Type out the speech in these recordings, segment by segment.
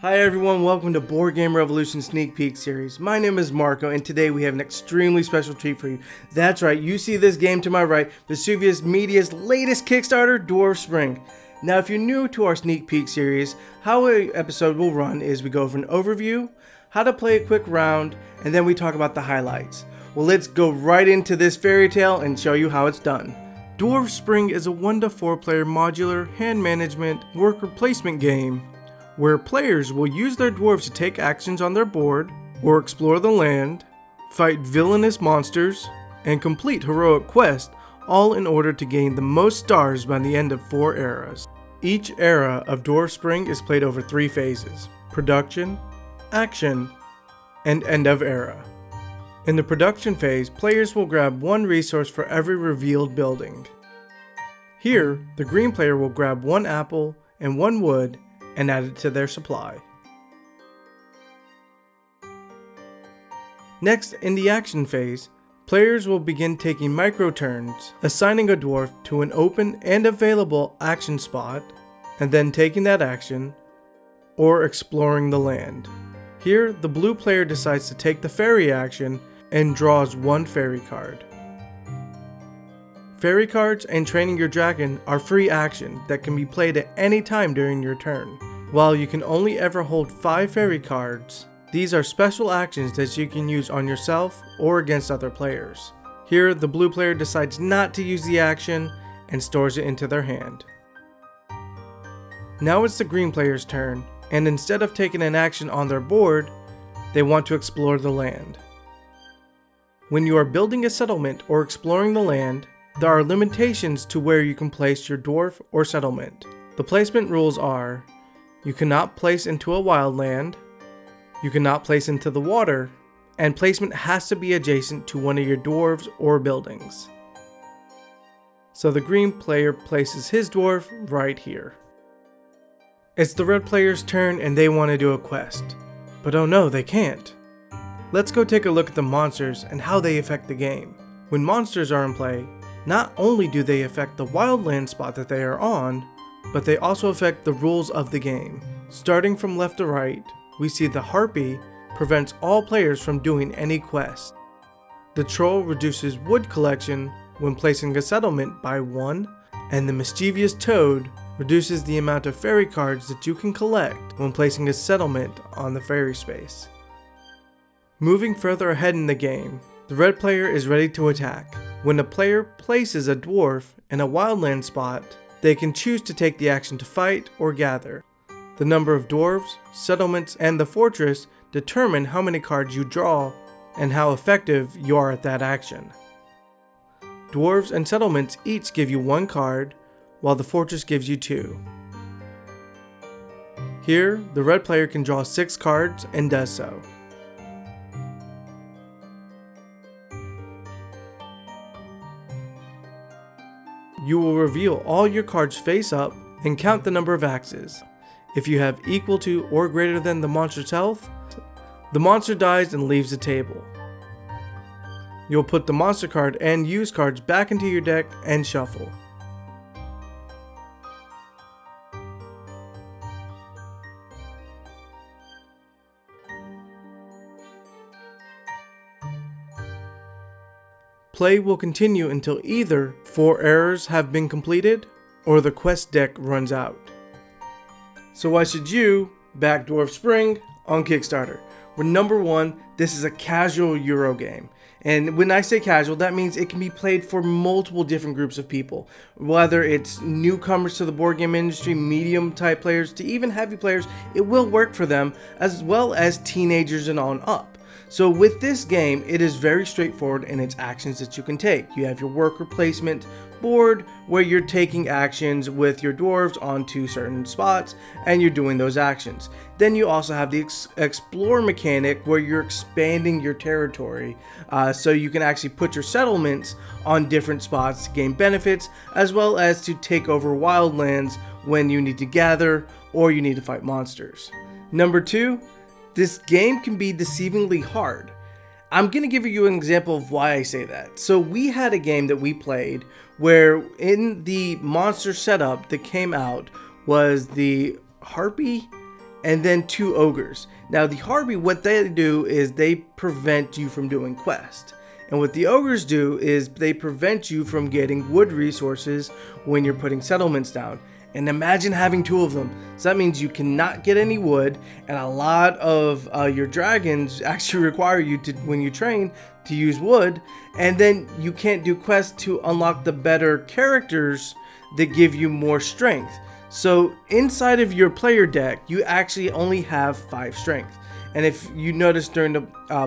Hi everyone, welcome to Board Game Revolution Sneak Peek series. My name is Marco and today we have an extremely special treat for you. That's right, you see this game to my right, Vesuvius Media's latest Kickstarter, Dwar7s Spring. Now if you're new to our Sneak Peek series, how an episode will run is we go over an overview, how to play a quick round, and then we talk about the highlights. Well, let's go right into this fairy tale and show you how it's done. Dwar7s Spring is a 1 to 4 player modular hand management worker placement game where players will use their dwarves to take actions on their board, or explore the land, fight villainous monsters, and complete heroic quests, all in order to gain the most stars by the end of 4 eras. Each era of Dwar7s Spring is played over 3 phases: production, action, and end of era. In the production phase, players will grab 1 resource for every revealed building. Here, the green player will grab 1 apple and 1 wood and add it to their supply. Next, in the action phase, players will begin taking micro turns, assigning a dwarf to an open and available action spot, and then taking that action, or exploring the land. Here, the blue player decides to take the fairy action and draws 1 fairy card. Fairy cards and training your dragon are free action that can be played at any time during your turn. While you can only ever hold 5 fairy cards, these are special actions that you can use on yourself or against other players. Here, the blue player decides not to use the action and stores it into their hand. Now it's the green player's turn, and instead of taking an action on their board, they want to explore the land. When you are building a settlement or exploring the land, there are limitations to where you can place your dwarf or settlement. The placement rules are: you cannot place into a wildland, you cannot place into the water, and placement has to be adjacent to one of your dwarves or buildings. So the green player places his dwarf right here. It's the red player's turn and they want to do a quest. But oh no, they can't. Let's go take a look at the monsters and how they affect the game. When monsters are in play, not only do they affect the wildland spot that they are on, but they also affect the rules of the game. Starting from left to right, we see the harpy prevents all players from doing any quest. The troll reduces wood collection when placing a settlement by 1, and the mischievous toad reduces the amount of fairy cards that you can collect when placing a settlement on the fairy space. Moving further ahead in the game, the red player is ready to attack. When a player places a dwarf in a wildland spot, they can choose to take the action to fight or gather. The number of dwarves, settlements, and the fortress determine how many cards you draw and how effective you are at that action. Dwarves and settlements each give you 1 card, while the fortress gives you 2. Here, the red player can draw 6 cards and does so. You will reveal all your cards face up and count the number of axes. If you have equal to or greater than the monster's health, the monster dies and leaves the table. You'll put the monster card and use cards back into your deck and shuffle. Play will continue until either 4 eras have been completed or the quest deck runs out. So why should you back Dwar7s Spring on Kickstarter? Well, number 1, this is a casual Euro game. And when I say casual, that means it can be played for multiple different groups of people. Whether it's newcomers to the board game industry, medium type players, to even heavy players, it will work for them, as well as teenagers and on up. So with this game, it is very straightforward in its actions that you can take. You have your worker placement board where you're taking actions with your dwarves onto certain spots and you're doing those actions. Then you also have the explore mechanic where you're expanding your territory, so you can actually put your settlements on different spots to gain benefits, as well as to take over wildlands when you need to gather or you need to fight monsters. Number 2, this game can be deceivingly hard. I'm going to give you an example of why I say that. So we had a game that we played where in the monster setup that came out was the harpy and then 2 ogres. Now the Harpy, what they do is they prevent you from doing quests. And what the ogres do is they prevent you from getting wood resources when you're putting settlements down. And imagine having 2 of them. So that means you cannot get any wood, and a lot of your dragons actually require you to, when you train, to use wood. And then you can't do quests to unlock the better characters that give you more strength. So inside of your player deck, you actually only have 5 strength. And if you notice during the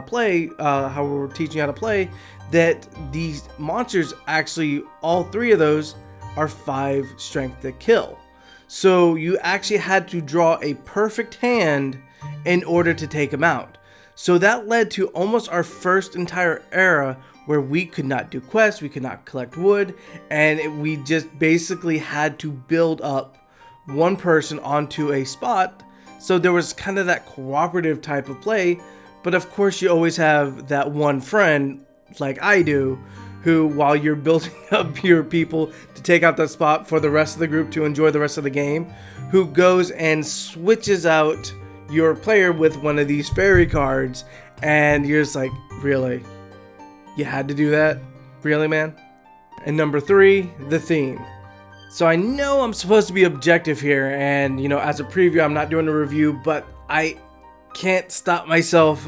play, how we're teaching you how to play, that these monsters actually, all 3 of those are 5 strength to kill. So you actually had to draw a perfect hand in order to take them out. So that led to almost our first entire era where we could not do quests, we could not collect wood, and we just basically had to build up one person onto a spot. So there was kind of that cooperative type of play, but of course you always have that one friend, like I do, who, while you're building up your people to take out that spot for the rest of the group to enjoy the rest of the game, who goes and switches out your player with one of these fairy cards, and you're just like, really? You had to do that? Really, man? And number 3, the theme. So I know I'm supposed to be objective here, and you know, as a preview, I'm not doing a review, but I can't stop myself.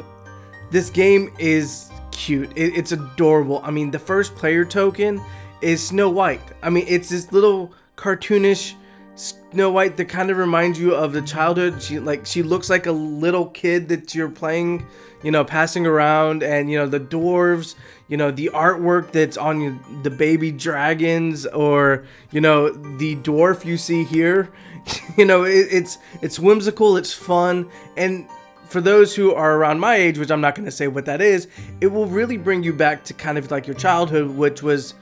This game is cute. It's adorable. I mean, the first player token is Snow White. I mean, it's this little cartoonish Snow White that kind of reminds you of the childhood. She looks like a little kid that you're playing, you know, passing around, and you know, the dwarves, you know, the artwork that's on the baby dragons, or you know, the dwarf you see here. You know, it's whimsical, it's fun, and for those who are around my age, which I'm not going to say what that is, it will really bring you back to kind of like your childhood, which was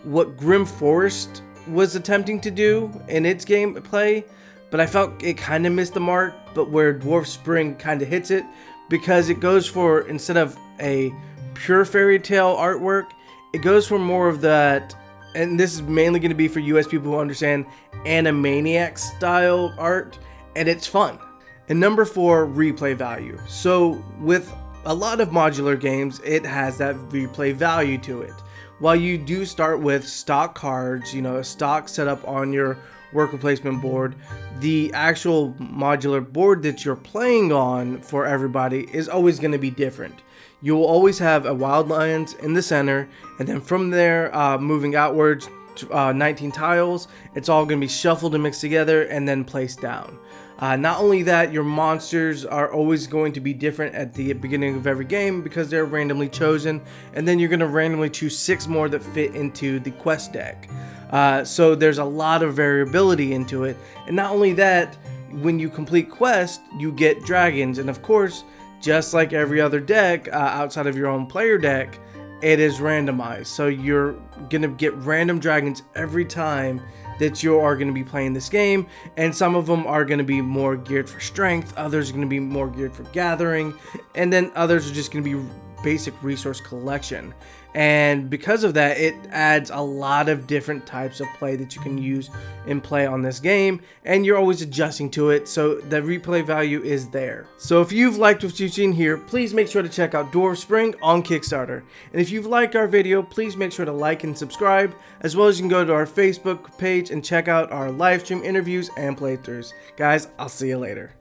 what Grim Forest was attempting to do in its gameplay, but I felt it kind of missed the mark. But where Dwar7s Spring kind of hits it, because it goes for, instead of a pure fairy tale artwork, it goes for more of that, and this is mainly going to be for US people who understand Animaniac style art, and it's fun. And number 4, replay value. So with a lot of modular games, it has that replay value to it. While you do start with stock cards, you know, a stock setup on your worker placement board, the actual modular board that you're playing on for everybody is always going to be different. You will always have a wildlands in the center, and then from there, moving outwards, 19 tiles, it's all going to be shuffled and mixed together and then placed down. Not only that, your monsters are always going to be different at the beginning of every game because they're randomly chosen, and then you're going to randomly choose 6 more that fit into the quest deck. So there's a lot of variability into it, and not only that, when you complete quests, you get dragons, and of course, just like every other deck outside of your own player deck, it is randomized. So you're going to get random dragons every time that you are going to be playing this game, and some of them are going to be more geared for strength, others are going to be more geared for gathering, and then others are just going to be basic resource collection. And because of that, it adds a lot of different types of play that you can use and play on this game, and you're always adjusting to it, so the replay value is there. So if you've liked what you've seen here, please make sure to check out Dwar7s Spring on Kickstarter. And if you've liked our video, please make sure to like and subscribe, as well as you can go to our Facebook page and check out our live stream interviews and playthroughs. Guys, I'll see you later.